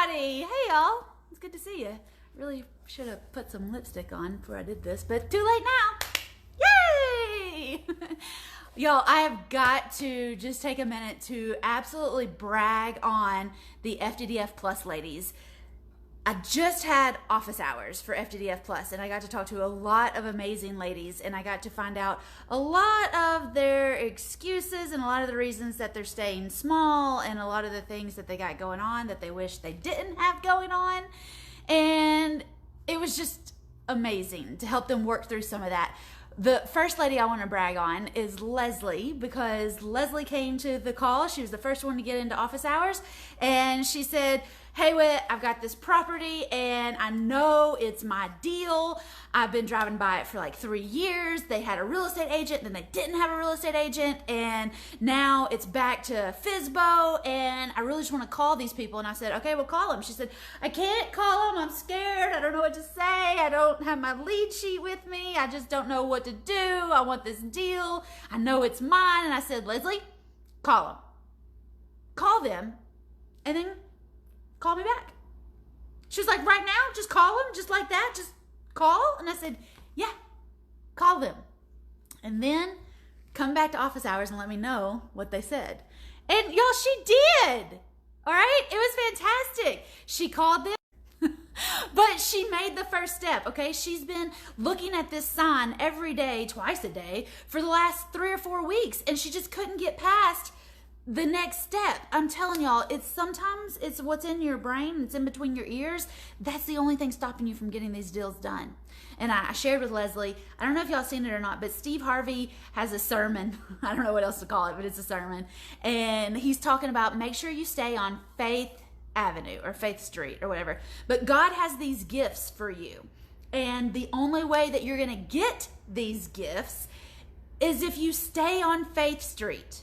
everybody! Hey y'all, it's good to see you. Really should have put some lipstick on before I did this, but too late now. Yay! Y'all, I have got to just take a minute to absolutely brag on the FDDF Plus ladies. I just had office hours for FDDF Plus, and I got to talk to a lot of amazing ladies, and I got to find out a lot of their excuses and a lot of the reasons that they're staying small and a lot of the things that they got going on that they wish they didn't have going on. And it was just amazing to help them work through some of that. The first lady I want to brag on is Leslie, because Leslie came to the call. She was the first one to get into office hours, and she said, "Hey Whit, I've got this property and I know it's my deal. I've been driving by it for like 3 years. They had a real estate agent, then they didn't have a real estate agent, and now it's back to FSBO, and I really just want to call these people." And I said, "Okay, we'll call them." She said, "I can't call them. I'm scared. I don't know what to say. I don't have my lead sheet with me. I just don't know what to do. I want this deal. I know it's mine." And I said, "Leslie, call them. Call them, and then call me back." She was like, "Right now? Just call them? Just like that? Just call?" And I said, "Yeah, call them. And then come back to office hours and let me know what they said." And y'all, she did. All right? It was fantastic. She called them. But she made the first step, okay? She's been looking at this sign every day, twice a day, for the last 3 or 4 weeks, and she just couldn't get past the next step. I'm telling y'all, sometimes it's what's in your brain, it's in between your ears. That's the only thing stopping you from getting these deals done. And I shared with Leslie, I don't know if y'all seen it or not, but Steve Harvey has a sermon. I don't know what else to call it, but it's a sermon. And he's talking about make sure you stay on Faith Avenue or Faith Street or whatever. But God has these gifts for you. And the only way that you're going to get these gifts is if you stay on Faith Street.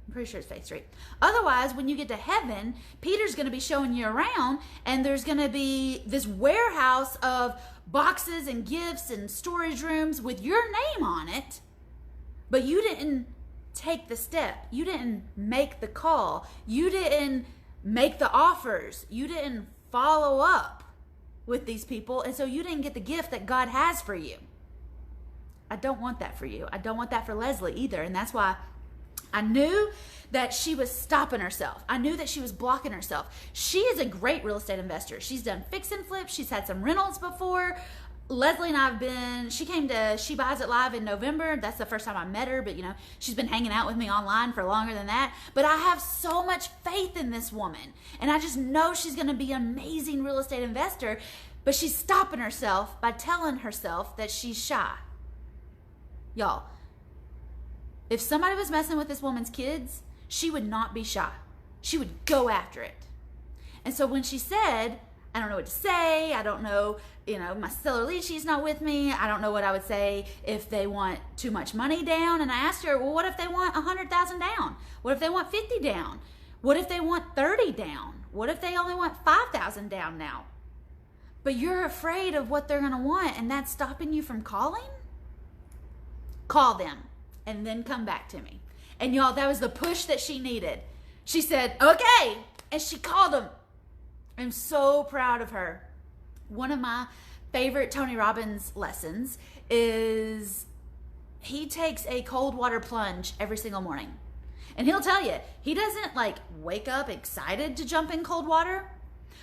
I'm pretty sure it's Faith Street. Otherwise, when you get to heaven, Peter's going to be showing you around, and there's going to be this warehouse of boxes and gifts and storage rooms with your name on it, but you didn't take the step. You didn't make the call. You didn't make the offers. You didn't follow up with these people, and so you didn't get the gift that God has for you. I don't want that for you. I don't want that for Leslie either, and that's why I knew that she was stopping herself. I knew that she was blocking herself. She is a great real estate investor. She's done fix and flips. She's had some rentals before. Leslie and I have been, she came to She Buys It Live in November. That's the first time I met her, but she's been hanging out with me online for longer than that. But I have so much faith in this woman, and I just know she's going to be an amazing real estate investor, but she's stopping herself by telling herself that she's shy. Y'all, if somebody was messing with this woman's kids, she would not be shy. She would go after it. And so when she said, "I don't know what to say, I don't know, my seller lead sheet's not with me, I don't know what I would say if they want too much money down," and I asked her, "Well, what if they want 100,000 down? What if they want 50 down? What if they want 30 down? What if they only want 5,000 down now?" But you're afraid of what they're going to want, and that's stopping you from calling? Call them. And then come back to me. And y'all, that was the push that she needed. She said, "Okay," and she called them. I'm so proud of her. One of my favorite Tony Robbins lessons is he takes a cold water plunge every single morning. And he'll tell you, he doesn't wake up excited to jump in cold water,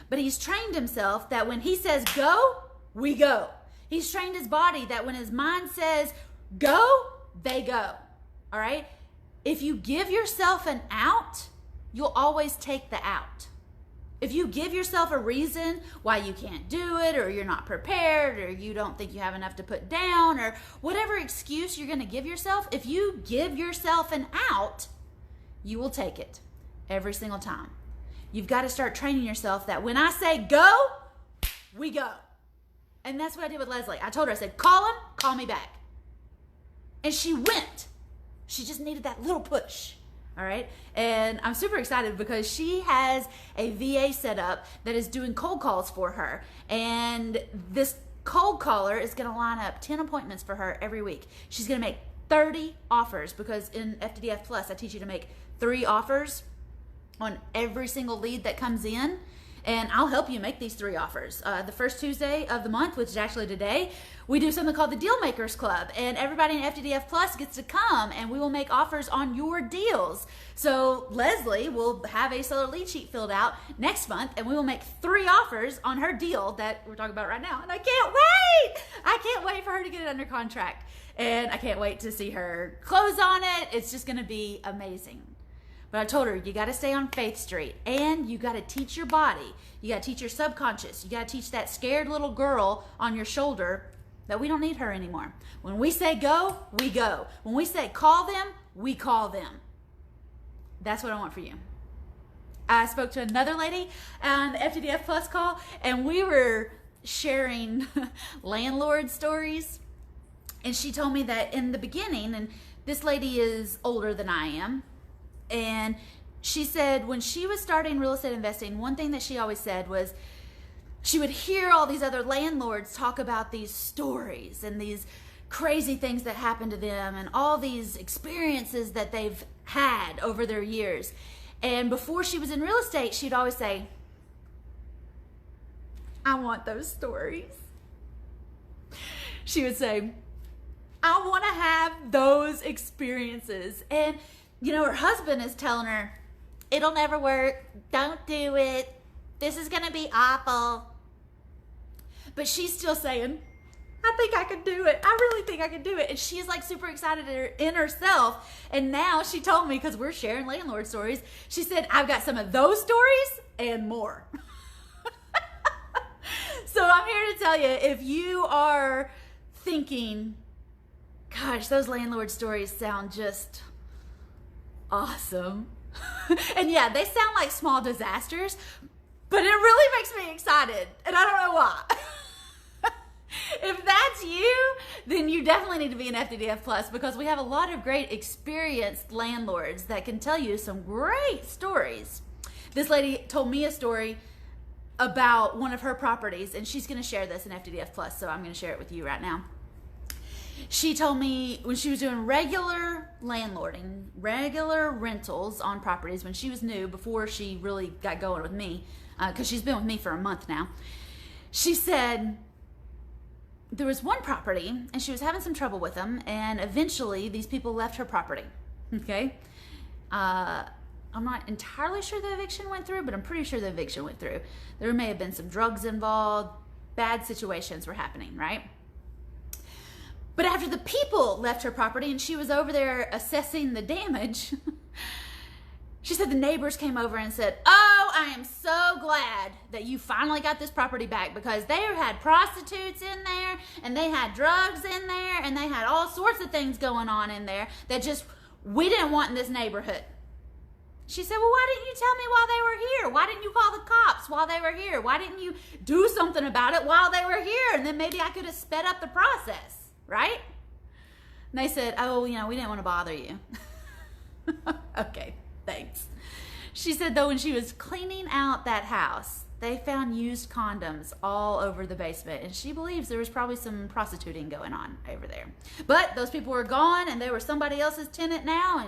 but he's trained himself that when he says go, we go. He's trained his body that when his mind says go, they go. All right? If you give yourself an out, you'll always take the out. If you give yourself a reason why you can't do it, or you're not prepared, or you don't think you have enough to put down, or whatever excuse you're going to give yourself, if you give yourself an out, you will take it every single time. You've got to start training yourself that when I say go, we go. And that's what I did with Leslie. I told her, I said, "Call him, call me back." And she went. She just needed that little push. All right. And I'm super excited because she has a VA set up that is doing cold calls for her. And this cold caller is going to line up 10 appointments for her every week. She's going to make 30 offers because in FDDF Plus, I teach you to make 3 offers on every single lead that comes in. And I'll help you make these 3 offers. The first Tuesday of the month, which is actually today, we do something called the Deal Makers Club. And everybody in FTDF Plus gets to come and we will make offers on your deals. So Leslie will have a seller lead sheet filled out next month and we will make 3 offers on her deal that we're talking about right now. And I can't wait! I can't wait for her to get it under contract. And I can't wait to see her close on it. It's just gonna be amazing. But I told her, you got to stay on Faith Street and you got to teach your body. You got to teach your subconscious. You got to teach that scared little girl on your shoulder that we don't need her anymore. When we say go, we go. When we say call them, we call them. That's what I want for you. I spoke to another lady on the FTDF Plus call and we were sharing landlord stories. And she told me that in the beginning, and this lady is older than I am, and she said when she was starting real estate investing, one thing that she always said was she would hear all these other landlords talk about these stories and these crazy things that happened to them and all these experiences that they've had over their years. And before she was in real estate, she'd always say, I want those stories. She would say, I want to have those experiences. And you know, her husband is telling her, it'll never work. Don't do it. This is going to be awful. But she's still saying, I think I can do it. I really think I can do it. And she's like super excited in herself. And now she told me, because we're sharing landlord stories, she said, I've got some of those stories and more. So I'm here to tell you, if you are thinking, gosh, those landlord stories sound just awesome. And yeah, they sound like small disasters, but it really makes me excited, and I don't know why. If that's you, then you definitely need to be an FTDF Plus, because we have a lot of great experienced landlords that can tell you some great stories. This lady told me a story about one of her properties, and she's going to share this in FTDF Plus, so I'm going to share it with you right now. She told me when she was doing regular landlording, regular rentals on properties when she was new, before she really got going with me, because she's been with me for a month now. She said there was one property and she was having some trouble with them, and eventually these people left her property. Okay. I'm not entirely sure the eviction went through, but I'm pretty sure the eviction went through. There may have been some drugs involved, bad situations were happening, right? But after the people left her property and she was over there assessing the damage, she said the neighbors came over and said, oh, I am so glad that you finally got this property back, because they had prostitutes in there and they had drugs in there and they had all sorts of things going on in there that just we didn't want in this neighborhood. She said, well, why didn't you tell me while they were here? Why didn't you call the cops while they were here? Why didn't you do something about it while they were here? And then maybe I could have sped up the process. Right? And they said, oh, you know, we didn't want to bother you. Okay, thanks. She said, though, when she was cleaning out that house, they found used condoms all over the basement. And she believes there was probably some prostituting going on over there. But those people were gone and they were somebody else's tenant now.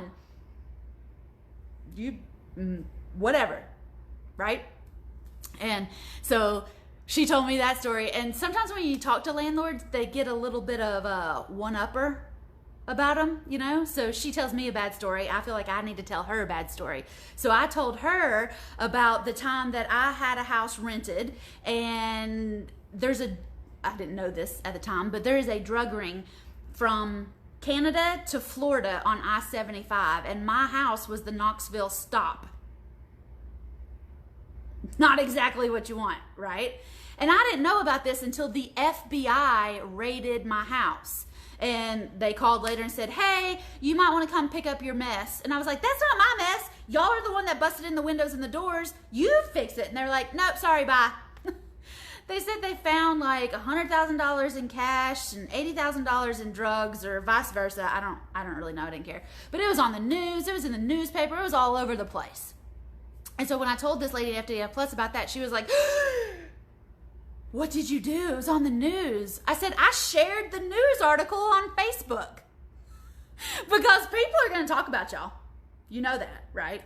And whatever. Right? And so she told me that story. And sometimes when you talk to landlords, they get a little bit of a one-upper about them, you know? So she tells me a bad story. I feel like I need to tell her a bad story. So I told her about the time that I had a house rented, and I didn't know this at the time, but there is a drug ring from Canada to Florida on I-75, and my house was the Knoxville stop. Not exactly what you want, right? And I didn't know about this until the FBI raided my house. And they called later and said, hey, you might want to come pick up your mess. And I was like, that's not my mess. Y'all are the one that busted in the windows and the doors. You fix it. And they're like, nope, sorry, bye. They said they found like $100,000 in cash and $80,000 in drugs, or vice versa. I don't really know. I didn't care. But it was on the news. It was in the newspaper. It was all over the place. And so when I told this lady at FTDF Plus about that, she was like, what did you do? It was on the news. I said, I shared the news article on Facebook. Because people are going to talk about y'all. You know that, right?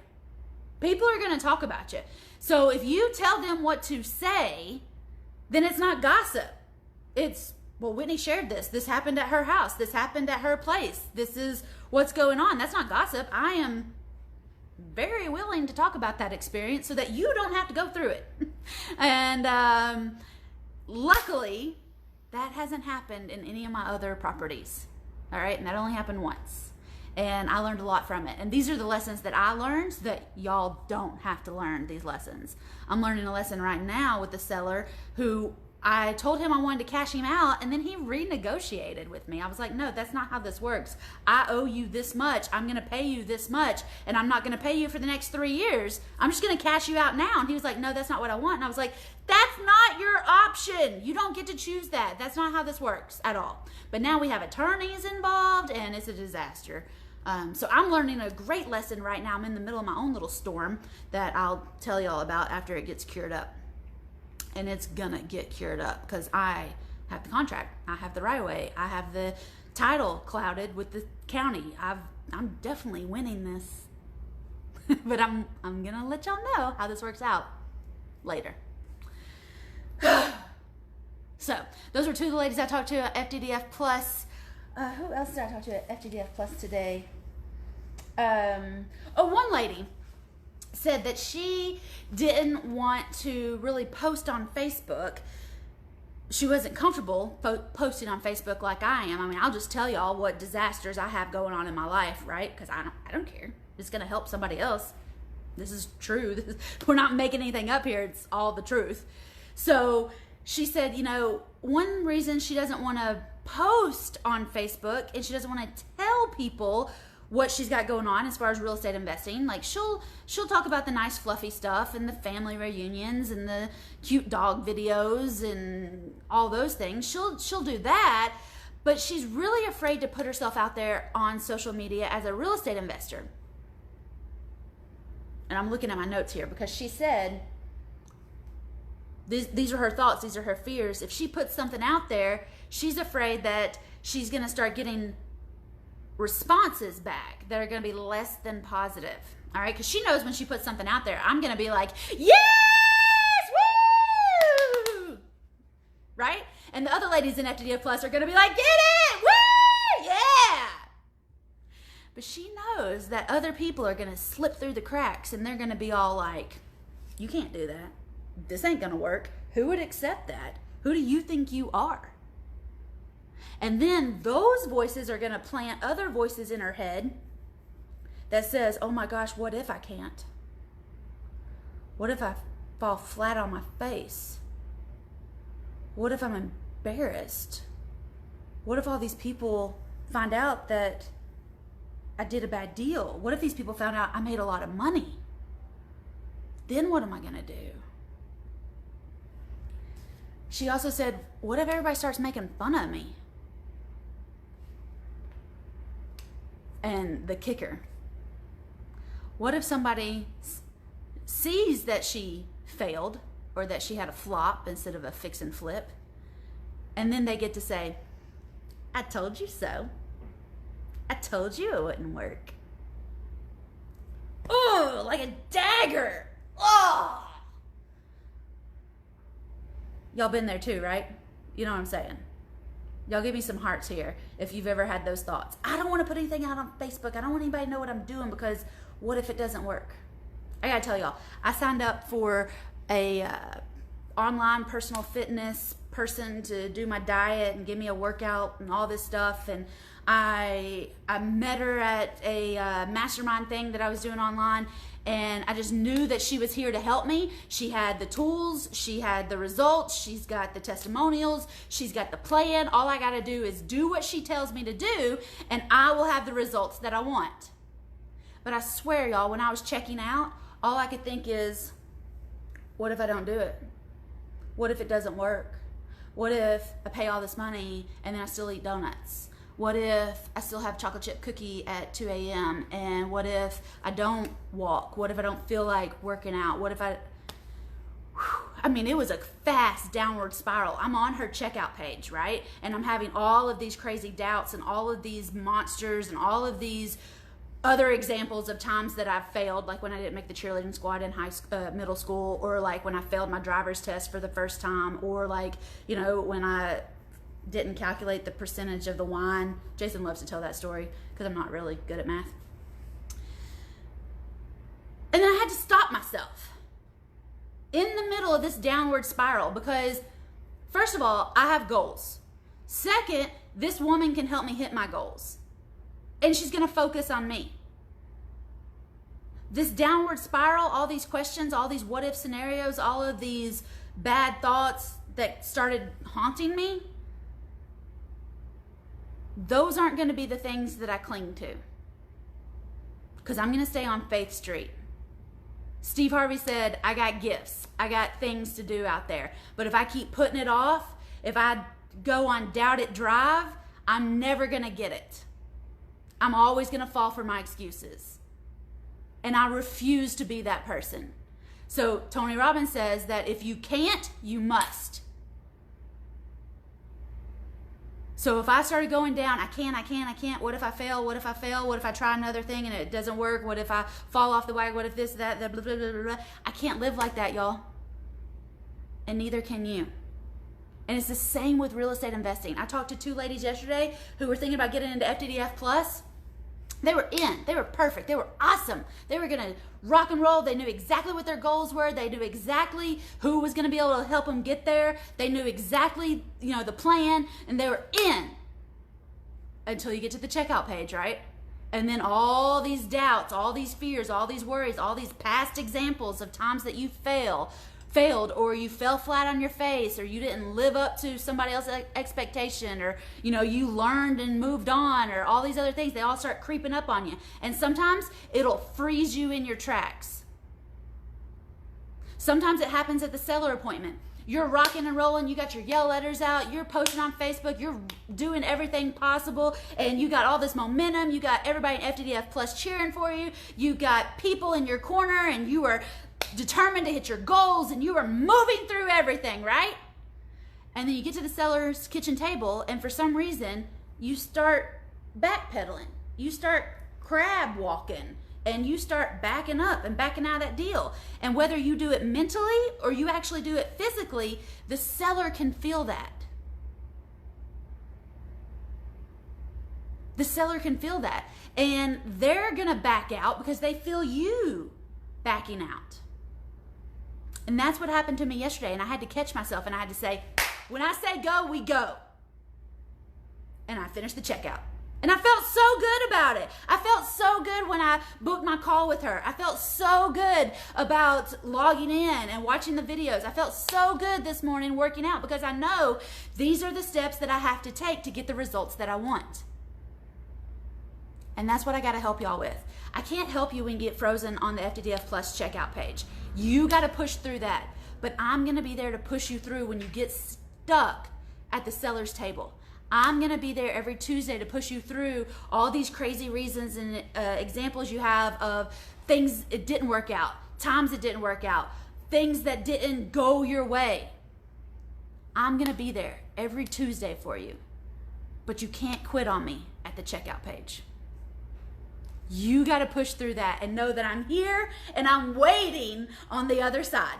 People are going to talk about you. So if you tell them what to say, then it's not gossip. It's, well, Whitney shared this. This happened at her house. This happened at her place. This is what's going on. That's not gossip. I am very willing to talk about that experience so that you don't have to go through it. And luckily, that hasn't happened in any of my other properties. All right, and that only happened once. And I learned a lot from it. And these are the lessons that I learned so that y'all don't have to learn these lessons. I'm learning a lesson right now with the seller who I told him I wanted to cash him out, and then he renegotiated with me. I was like, no, that's not how this works. I owe you this much. I'm going to pay you this much, and I'm not going to pay you for the next 3 years. I'm just going to cash you out now. And he was like, no, that's not what I want. And I was like, that's not your option. You don't get to choose that. That's not how this works at all. But now we have attorneys involved, and it's a disaster. So I'm learning a great lesson right now. I'm in the middle of my own little storm that I'll tell y'all about after it gets cured up. And it's gonna get cured up because I have the contract, I have the right of way, I have the title clouded with the county. I'm definitely winning this, but I'm gonna let y'all know how this works out later. So those were two of the ladies I talked to at FTDF Plus. Who else did I talk to at FTDF Plus today? One lady said that she didn't want to really post on Facebook. She wasn't comfortable posting on Facebook like I am. I mean, I'll just tell y'all what disasters I have going on in my life, right? Because I don't care. It's going to help somebody else. This is true. We're not making anything up here. It's all the truth. So she said, one reason she doesn't want to post on Facebook and she doesn't want to tell people what she's got going on as far as real estate investing. Like she'll talk about the nice fluffy stuff and the family reunions and the cute dog videos and all those things. She'll do that, but she's really afraid to put herself out there on social media as a real estate investor. And I'm looking at my notes here because she said these are her thoughts, these are her fears. If she puts something out there, she's afraid that she's going to start getting responses back that are going to be less than positive. All right, because she knows when she puts something out there, I'm going to be like, yes, woo, right? And the other ladies in FTDF Plus are going to be like, get it, woo, yeah. But she knows that other people are going to slip through the cracks and they're going to be all like, you can't do that. This ain't going to work. Who would accept that? Who do you think you are? And then those voices are going to plant other voices in her head that says, oh my gosh, what if I can't? What if I fall flat on my face? What if I'm embarrassed? What if all these people find out that I did a bad deal? What if these people found out I made a lot of money? Then what am I going to do? She also said, what if everybody starts making fun of me? And the kicker, what if somebody sees that she failed or that she had a flop instead of a fix and flip, and then they get to say, I told you so. I told you it wouldn't work. Oh, like a dagger. Oh. Y'all been there too, right? You know what I'm saying? Y'all give me some hearts here if you've ever had those thoughts. I don't want to put anything out on Facebook. I don't want anybody to know what I'm doing because what if it doesn't work? I gotta tell y'all, I signed up for a online personal fitness person to do my diet and give me a workout and all this stuff. And I met her at a mastermind thing that I was doing online, and I just knew that she was here to help me. She had the tools, she had the results, she's got the testimonials, she's got the plan. All I gotta do is do what she tells me to do, and I will have the results that I want. But I swear, y'all, when I was checking out, all I could think is, what if I don't do it? What if it doesn't work? What if I pay all this money and then I still eat donuts? What if I still have chocolate chip cookie at 2 a.m.? And what if I don't walk? What if I don't feel like working out? What if I mean, it was a fast downward spiral. I'm on her checkout page, right? And I'm having all of these crazy doubts and all of these monsters and all of these other examples of times that I've failed, like when I didn't make the cheerleading squad in middle school, or like when I failed my driver's test for the first time, or like, you know, when I didn't calculate the percentage of the wine. Jason loves to tell that story because I'm not really good at math. And then I had to stop myself in the middle of this downward spiral because, first of all, I have goals. Second, this woman can help me hit my goals. And she's going to focus on me. This downward spiral, all these questions, all these what if scenarios, all of these bad thoughts that started haunting me, those aren't going to be the things that I cling to. Because I'm going to stay on Faith Street. Steve Harvey said, I got gifts. I got things to do out there. But if I keep putting it off, if I go on Doubt It Drive, I'm never going to get it. I'm always going to fall for my excuses. And I refuse to be that person. So Tony Robbins says that if you can't, you must. So if I started going down, I can't. What if I fail? What if I fail? What if I try another thing and it doesn't work? What if I fall off the wagon? What if this, that, blah, blah, blah, blah, blah. I can't live like that, y'all. And neither can you. And it's the same with real estate investing. I talked to two ladies yesterday who were thinking about getting into FTDF Plus. They were in. They were perfect. They were awesome. They were going to rock and roll. They knew exactly what their goals were. They knew exactly who was going to be able to help them get there. They knew exactly, the plan, and they were in until you get to the checkout page, right? And then all these doubts, all these fears, all these worries, all these past examples of times that you failed, or you fell flat on your face, or you didn't live up to somebody else's expectation, or you learned and moved on, or all these other things, they all start creeping up on you. And sometimes it'll freeze you in your tracks. Sometimes it happens at the seller appointment. You're rocking and rolling, you got your yell letters out, you're posting on Facebook, you're doing everything possible, and you got all this momentum, you got everybody in FTDF Plus cheering for you, you got people in your corner, and you are determined to hit your goals, and you are moving through everything, right? And then you get to the seller's kitchen table, and for some reason you start backpedaling, you start crab walking, and you start backing up and backing out of that deal. And whether you do it mentally or you actually do it physically, the seller can feel that. The seller can feel that, and they're gonna back out because they feel you backing out. And that's what happened to me yesterday. And I had to catch myself, and I had to say, when I say go, we go. And I finished the checkout. And I felt so good about it. I felt so good when I booked my call with her. I felt so good about logging in and watching the videos. I felt so good this morning working out because I know these are the steps that I have to take to get the results that I want. And that's what I got to help y'all with. I can't help you when you get frozen on the FTDF Plus checkout page. You got to push through that. But I'm going to be there to push you through when you get stuck at the seller's table. I'm going to be there every Tuesday to push you through all these crazy reasons and examples you have of things it didn't work out, times it didn't work out, things that didn't go your way. I'm going to be there every Tuesday for you. But you can't quit on me at the checkout page. You got to push through that and know that I'm here and I'm waiting on the other side.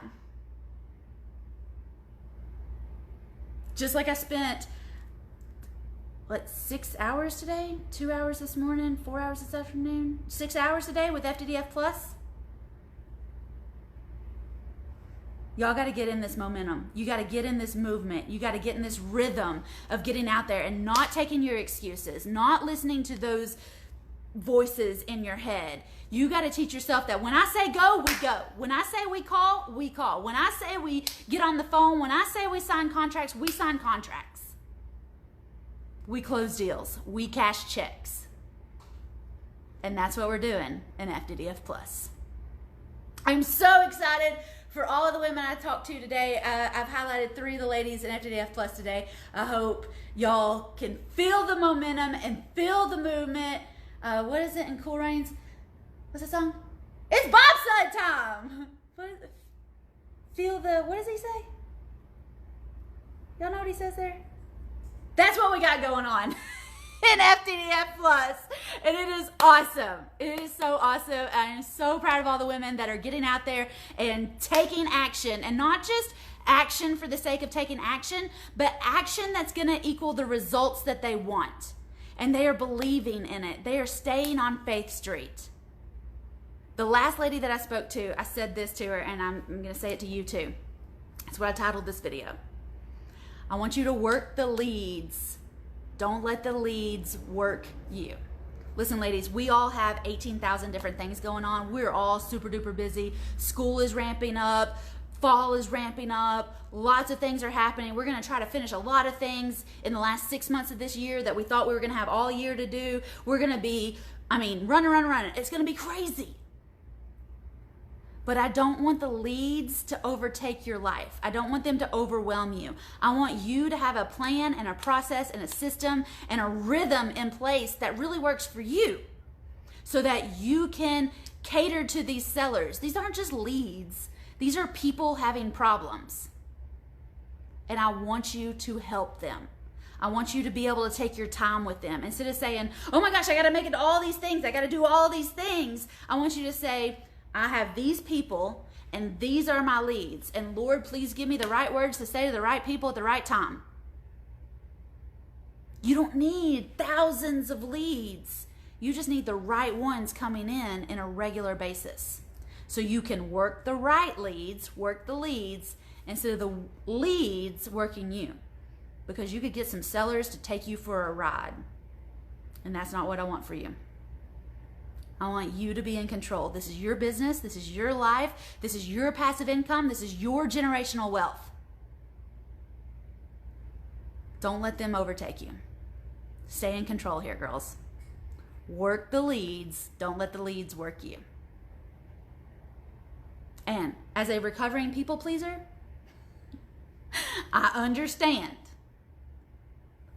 Just like I spent, 6 hours today? 2 hours this morning? 4 hours this afternoon? 6 hours today with FTDF Plus? Y'all got to get in this momentum. You got to get in this movement. You got to get in this rhythm of getting out there and not taking your excuses, not listening to those voices in your head. You got to teach yourself that when I say go, we go. When I say we call, we call. When I say we get on the phone, when I say we sign contracts, we sign contracts. We close deals. We cash checks. And that's what we're doing in FTDF Plus. I'm so excited for all of the women I talked to today. I've highlighted 3 of the ladies in FTDF Plus today. I hope y'all can feel the momentum and feel the movement. What is it in Cool Rains? What's the song? It's bobsled time! What is it? What does he say? Y'all know what he says there? That's what we got going on. in FTDF Plus, and it is awesome. It is so awesome. I am so proud of all the women that are getting out there and taking action, and not just action for the sake of taking action, but action that's going to equal the results that they want. And they are believing in it. They are staying on Faith Street. The last lady that I spoke to, I said this to her, and I'm going to say it to you too. That's what I titled this video. I want you to work the leads. Don't let the leads work you. Listen, ladies, we all have 18,000 different things going on. We're all super duper busy. School is ramping up. Fall is ramping up. Lots of things are happening. We're going to try to finish a lot of things in the last 6 months of this year that we thought we were going to have all year to do. We're going to be, running. It's going to be crazy. But I don't want the leads to overtake your life. I don't want them to overwhelm you. I want you to have a plan and a process and a system and a rhythm in place that really works for you, so that you can cater to these sellers. These aren't just leads. These are people having problems. And I want you to help them. I want you to be able to take your time with them. Instead of saying, oh my gosh, I got to make it all these things. I got to do all these things. I want you to say, I have these people and these are my leads. And Lord, please give me the right words to say to the right people at the right time. You don't need thousands of leads. You just need the right ones coming in a regular basis. So you can work the right leads, work the leads, instead of the leads working you. Because you could get some sellers to take you for a ride. And that's not what I want for you. I want you to be in control. This is your business. This is your life. This is your passive income. This is your generational wealth. Don't let them overtake you. Stay in control here, girls. Work the leads. Don't let the leads work you. And as a recovering people pleaser, I understand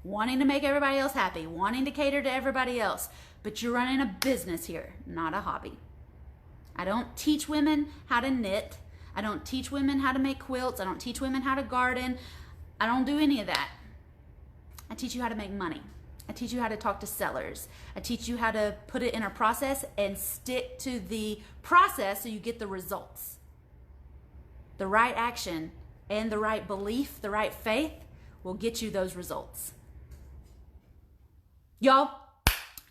wanting to make everybody else happy, wanting to cater to everybody else, but you're running a business here, not a hobby. I don't teach women how to knit. I don't teach women how to make quilts. I don't teach women how to garden. I don't do any of that. I teach you how to make money. I teach you how to talk to sellers. I teach you how to put it in a process and stick to the process so you get the results. The right action and the right belief, the right faith will get you those results. Y'all,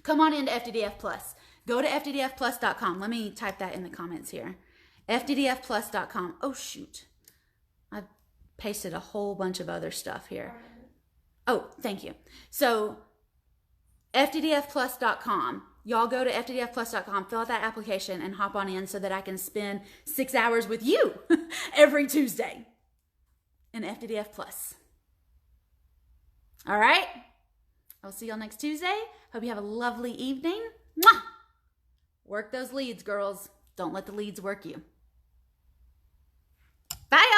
come on into FTDF Plus. Go to FTDFplus.com. Let me type that in the comments here. FTDFplus.com. Oh, shoot. I've pasted a whole bunch of other stuff here. Oh, thank you. So, FTDFplus.com. Y'all go to FTDFplus.com, fill out that application, and hop on in so that I can spend 6 hours with you every Tuesday in FTDF Plus. All right? I'll see y'all next Tuesday. Hope you have a lovely evening. Mwah! Work those leads, girls. Don't let the leads work you. Bye, y'all.